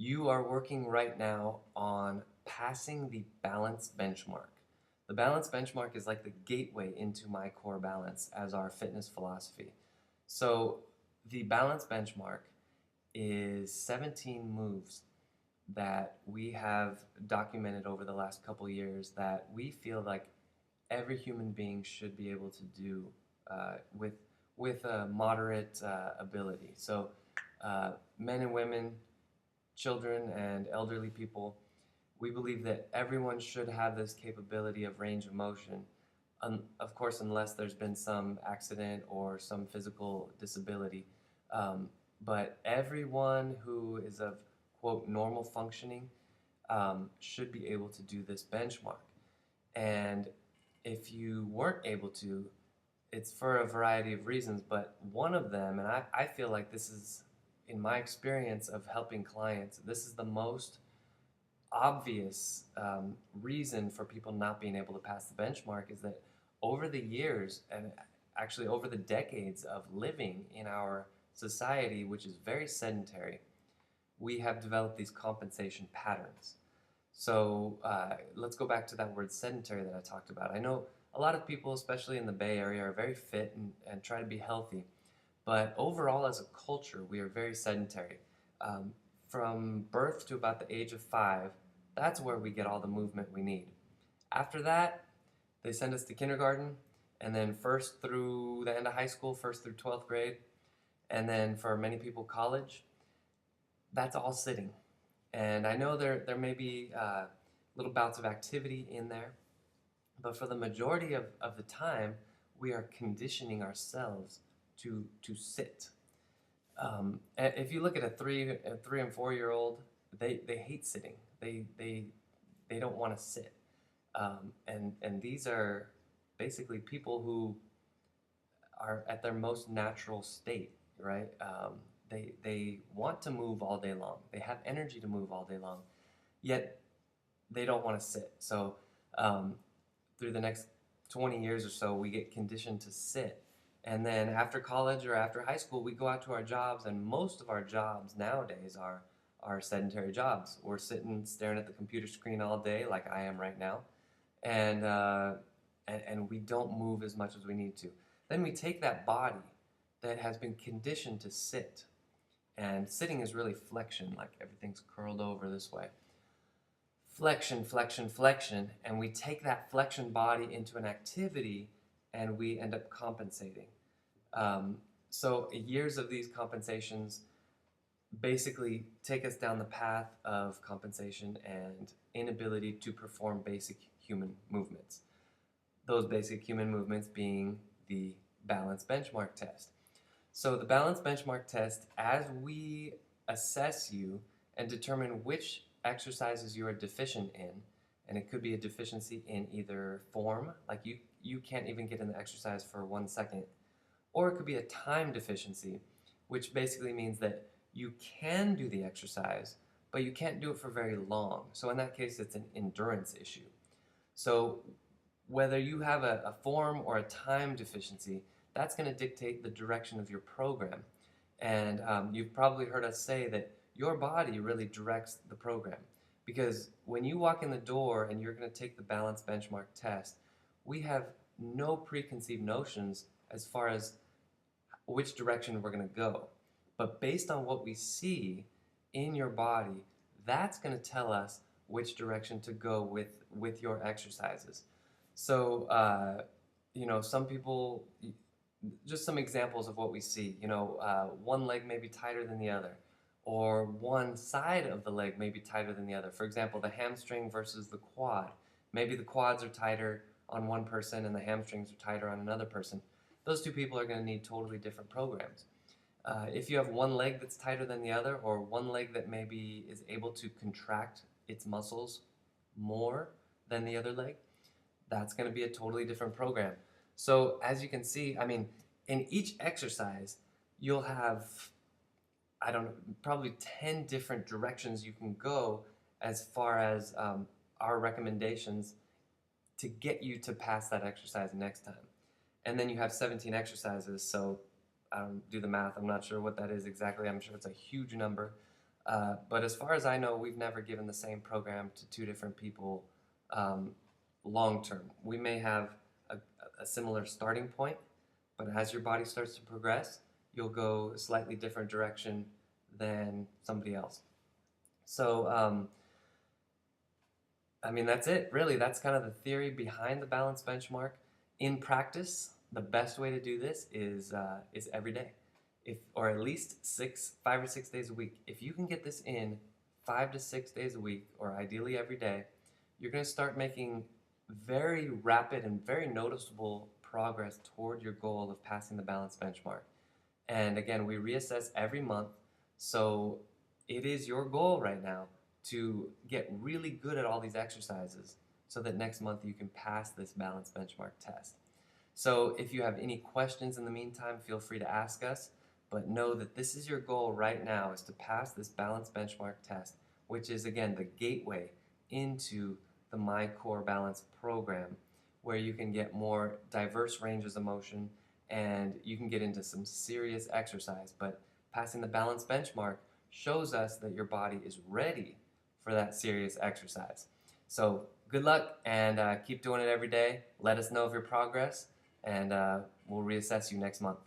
You are working right now on passing the balance benchmark. The balance benchmark is like the gateway into my core balance as our fitness philosophy. So, the balance benchmark is 17 moves that we have documented over the last couple years that we feel like every human being should be able to do with a moderate ability. So, men and women, children and elderly people, we believe that everyone should have this capability of range of motion. Of course, unless there's been some accident or some physical disability. Um, but everyone who is of, quote, normal functioning should be able to do this benchmark. And if you weren't able to, it's for a variety of reasons, but one of them, and I feel like this is, in my experience of helping clients, this is the most obvious reason for people not being able to pass the benchmark is that over the years and actually over the decades of living in our society, which is very sedentary, we have developed these compensation patterns. So let's go back to that word sedentary that I talked about. I know a lot of people, especially in the Bay Area, are very fit and try to be healthy. But overall, as a culture, we are very sedentary. Um, from birth to about the age of 5, that's where we get all the movement we need. After that, they send us to kindergarten, and then first through the end of high school, first through 12th grade, and then for many people, college. That's all sitting. And I know there may be little bouts of activity in there, but for the majority of the time, we are conditioning ourselves to sit. If you look at a 3 and 4 year old, they hate sitting. They don't want to sit. And these are basically people who are at their most natural state, right? They want to move all day long. They have energy to move all day long, yet they don't want to sit. So um, through the next 20 years or so, we get conditioned to sit. And then after college or after high school, we go out to our jobs, and most of our jobs nowadays are sedentary jobs. We're sitting staring at the computer screen all day, like I am right now, and and we don't move as much as we need to. Then we take that body that has been conditioned to sit, and sitting is really flexion, like everything's curled over this way. Flexion, flexion, flexion, and we take that flexion body into an activity and we end up compensating. Um, so years of these compensations basically take us down the path of compensation and inability to perform basic human movements. Those basic human movements being the balance benchmark test. So the balance benchmark test, as we assess you and determine which exercises you are deficient in, and it could be a deficiency in either form, like you can't even get in the exercise for 1 second, or it could be a time deficiency, which basically means that you can do the exercise, but you can't do it for very long. So in that case, it's an endurance issue. So whether you have a form or a time deficiency, that's going to dictate the direction of your program. And you've probably heard us say that your body really directs the program. Because when you walk in the door and you're going to take the balance benchmark test, we have no preconceived notions as far as which direction we're going to go. But based on what we see in your body, that's going to tell us which direction to go with your exercises. So, some people, just some examples of what we see. One leg may be tighter than the other, or one side of the leg may be tighter than the other. For example, the hamstring versus the quad. Maybe the quads are tighter on one person and the hamstrings are tighter on another person. Those two people are going to need totally different programs. If you have one leg that's tighter than the other, or one leg that maybe is able to contract its muscles more than the other leg, that's going to be a totally different program. So as you can see, I mean, in each exercise, you'll have, I don't know, probably 10 different directions you can go as far as our recommendations to get you to pass that exercise next time. And then you have 17 exercises, so I don't do the math. I'm not sure what that is exactly. I'm sure it's a huge number. But as far as I know, we've never given the same program to two different people um, long term. We may have a, a similar starting point, but as your body starts to progress, you'll go a slightly different direction than somebody else. So, I mean, that's it, really. That's kind of the theory behind the balance benchmark. In practice, the best way to do this is every day, if or at least 5 or 6 days a week. If you can get this in 5 to 6 days a week, or ideally every day, you're going to start making very rapid and very noticeable progress toward your goal of passing the balance benchmark. And again, we reassess every month, so it is your goal right now to get really good at all these exercises so that next month you can pass this balance benchmark test. So if you have any questions in the meantime, feel free to ask us, but know that this is your goal right now, is to pass this balance benchmark test, which is again the gateway into the My Core Balance program, where you can get more diverse ranges of motion and you can get into some serious exercise. But passing the balance benchmark shows us that your body is ready for that serious exercise. So good luck, and keep doing it every day. Let us know of your progress, and we'll reassess you next month.